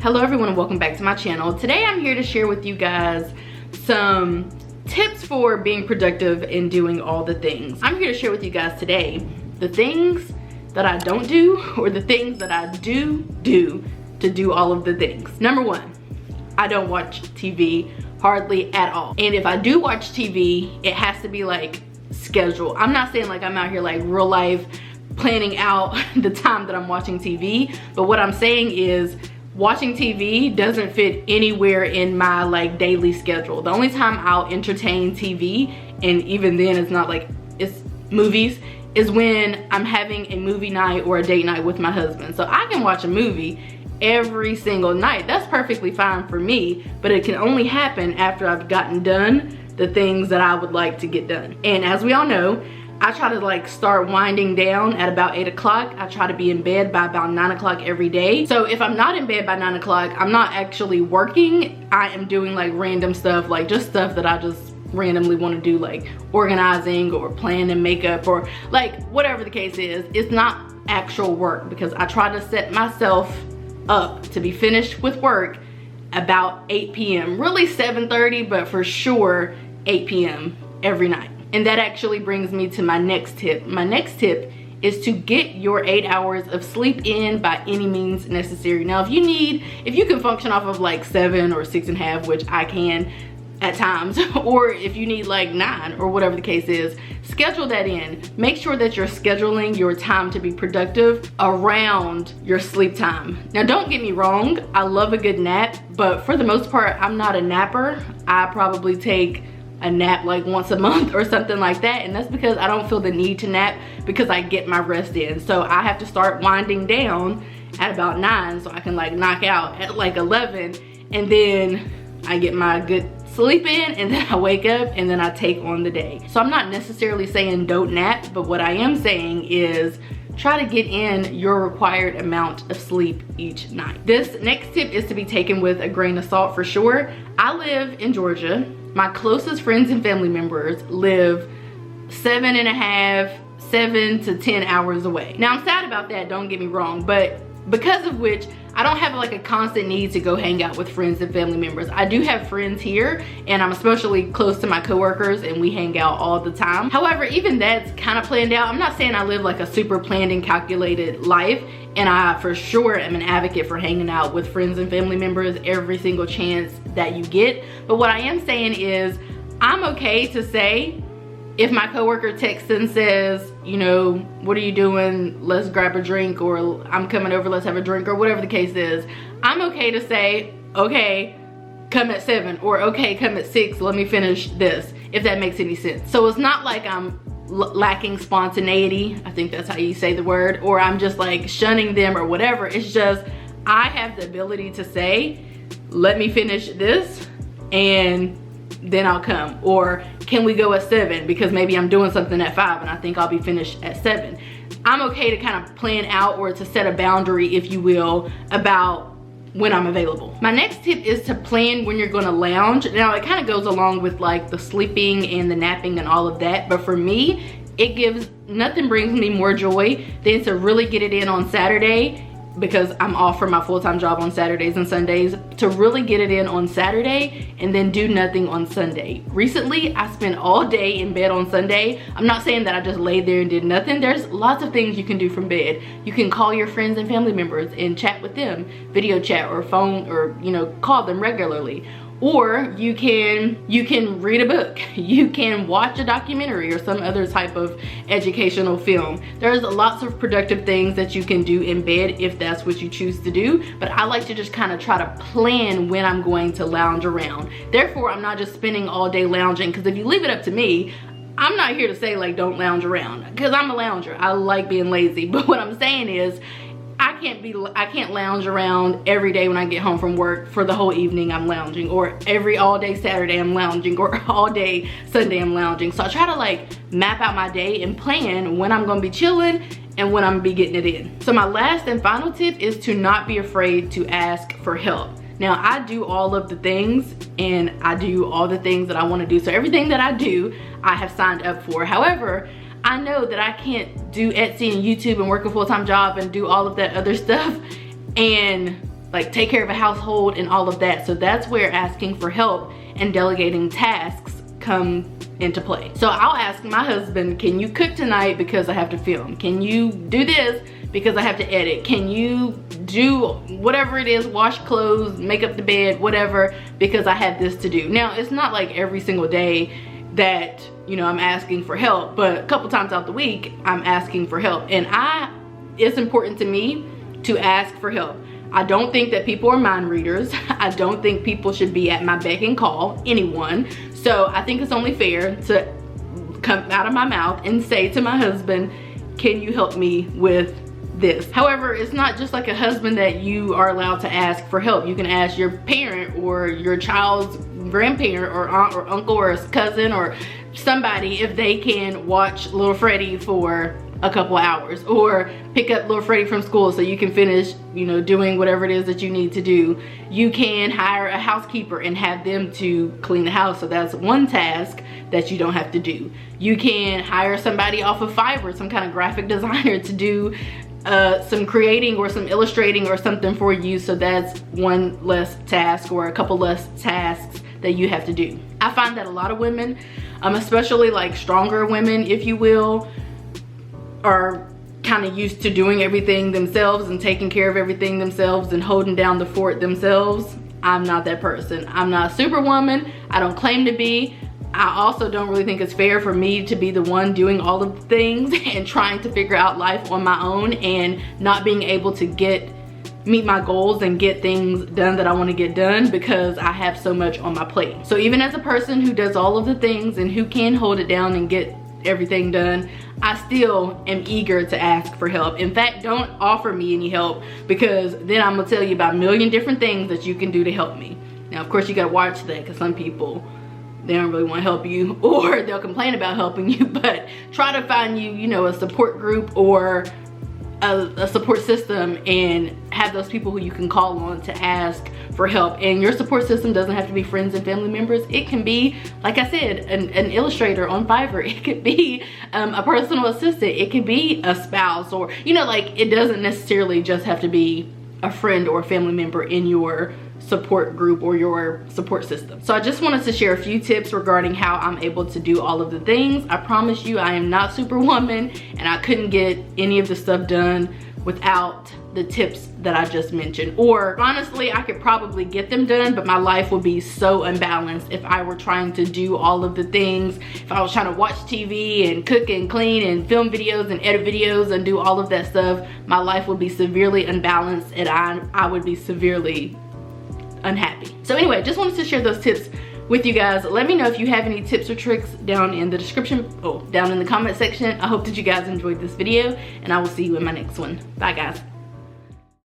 Hello everyone and welcome back to my channel. Today I'm here to share with you guys some tips for being productive and doing all the things. I'm here to share with you guys today the things that I don't do or the things that I do to do all of the things. Number one, I don't watch TV hardly at all. And if I do watch TV, it has to be like scheduled. I'm not saying like I'm out here like real life planning out the time that I'm watching TV, but what I'm saying is watching TV doesn't fit anywhere in my like daily schedule. The only time I'll entertain TV, and even then it's not like it's movies, is when I'm having a movie night or a date night with my husband. So I can watch a movie every single night. That's perfectly fine for me, but it can only happen after I've gotten done the things that I would like to get done. And as we all know, I try to like start winding down at about 8 o'clock. I try to be in bed by about 9 o'clock every day. So if I'm not in bed by 9 o'clock, I'm not actually working. I am doing like random stuff, like just stuff that I just randomly want to do, like organizing or planning makeup or like whatever the case is. It's not actual work because I try to set myself up to be finished with work about 8 p.m. Really 7:30, but for sure 8 p.m. every night. And that actually brings me to my next tip. My next tip is to get your 8 hours of sleep in by any means necessary. Now, if you can function off of like 7 or 6.5, which I can at times, or if you need like 9 or whatever the case is, schedule that in. Make sure that you're scheduling your time to be productive around your sleep time. Now, don't get me wrong, I love a good nap, but for the most part, I'm not a napper. I probably take a nap like once a month or something like that, and that's because I don't feel the need to nap because I get my rest in. So I have to start winding down at about 9 so I can like knock out at like 11, and then I get my good sleep in, and then I wake up and then I take on the day. So I'm not necessarily saying don't nap, but what I am saying is try to get in your required amount of sleep each night. This next tip is to be taken with a grain of salt for sure. I live in Georgia. My closest friends and family members live 7 to 10 hours away. Now I'm sad about that, don't get me wrong, but because of which I don't have like a constant need to go hang out with friends and family members. I do have friends here, and I'm especially close to my coworkers, and we hang out all the time. However, even that's kind of planned out. I'm not saying I live like a super planned and calculated life, and I for sure am an advocate for hanging out with friends and family members every single chance that you get. But what I am saying is I'm okay to say, if my coworker texts and says, you know, what are you doing? Let's grab a drink, or I'm coming over, let's have a drink, or whatever the case is, I'm okay to say, okay, come at 7, or okay, come at 6, let me finish this, if that makes any sense. So it's not like I'm lacking spontaneity, I think that's how you say the word, or I'm just like shunning them or whatever. It's just I have the ability to say, let me finish this and then I'll come, or can we go at 7 because maybe I'm doing something at 5 and I think I'll be finished at 7. I'm okay to kind of plan out, or to set a boundary, if you will, about when I'm available. My next tip is to plan when you're gonna lounge. Now it kind of goes along with like the sleeping and the napping and all of that, but for me, nothing brings me more joy than to really get it in on Saturday, because I'm off from my full-time job on Saturdays and Sundays, to really get it in on Saturday and then do nothing on Sunday. Recently, I spent all day in bed on Sunday. I'm not saying that I just laid there and did nothing. There's lots of things you can do from bed. You can call your friends and family members and chat with them, video chat or phone, or you know, call them regularly. Or you can read a book, you can watch a documentary or some other type of educational film. There's lots of productive things that you can do in bed if that's what you choose to do, but I like to just kind of try to plan when I'm going to lounge around. Therefore, I'm not just spending all day lounging, because if you leave it up to me, I'm not here to say like don't lounge around, because I'm a lounger. I like being lazy, but what I'm saying is I can't lounge around every day when I get home from work for the whole evening I'm lounging, or all day Saturday I'm lounging, or all day Sunday I'm lounging. So I try to like map out my day and plan when I'm gonna be chilling and when I'm gonna be getting it in. So my last and final tip is to not be afraid to ask for help. Now I do all of the things, and I do all the things that I want to do. So everything that I do, I have signed up for. However, I know that I can't do Etsy and YouTube and work a full-time job and do all of that other stuff and like take care of a household and all of that. So that's where asking for help and delegating tasks come into play. So I'll ask my husband, can you cook tonight because I have to film? Can you do this because I have to edit? Can you do whatever it is, wash clothes, make up the bed, whatever, because I have this to do? Now, it's not like every single day that, you know, I'm asking for help, but a couple times out the week, I'm asking for help. And it's important to me to ask for help. I don't think that people are mind readers. I don't think people should be at my beck and call, anyone. So I think it's only fair to come out of my mouth and say to my husband, can you help me with this? However, it's not just like a husband that you are allowed to ask for help. You can ask your parent or your child's grandparent or aunt or uncle or a cousin or somebody if they can watch little Freddie for a couple hours, or pick up little Freddie from school so you can finish, you know, doing whatever it is that you need to do. You can hire a housekeeper and have them to clean the house, so that's one task that you don't have to do. You can hire somebody off of Fiverr, some kind of graphic designer, to do some creating or some illustrating or something for you, so that's one less task or a couple less tasks that you have to do. I find that a lot of women, especially like stronger women, if you will, are kind of used to doing everything themselves and taking care of everything themselves and holding down the fort themselves. I'm not that person. I'm not a superwoman. I don't claim to be. I also don't really think it's fair for me to be the one doing all of the things and trying to figure out life on my own and not being able to meet my goals and get things done that I want to get done because I have so much on my plate. So even as a person who does all of the things and who can hold it down and get everything done, I still am eager to ask for help. In fact, don't offer me any help, because then I'm gonna tell you about a million different things that you can do to help me. Now, of course, you gotta watch that, because some people, they don't really want to help you, or they'll complain about helping you. But try to find you, you know, a support group or a support system, and have those people who you can call on to ask for help. And your support system doesn't have to be friends and family members. It can be, like I said, an illustrator on Fiverr. It could be a personal assistant. It could be a spouse, or, you know, like, it doesn't necessarily just have to be a friend or a family member in your support group or your support system. So I just wanted to share a few tips regarding how I'm able to do all of the things. I promise you, I am not Superwoman, and I couldn't get any of the stuff done without the tips that I just mentioned. Or honestly, I could probably get them done, but my life would be so unbalanced if I were trying to do all of the things. If I was trying to watch TV and cook and clean and film videos and edit videos and do all of that stuff, my life would be severely unbalanced, and I would be severely unhappy. So anyway, just wanted to share those tips with you guys. Let me know if you have any tips or tricks down in the description, down in the comment section. I hope that you guys enjoyed this video, and I will see you in my next one. Bye guys.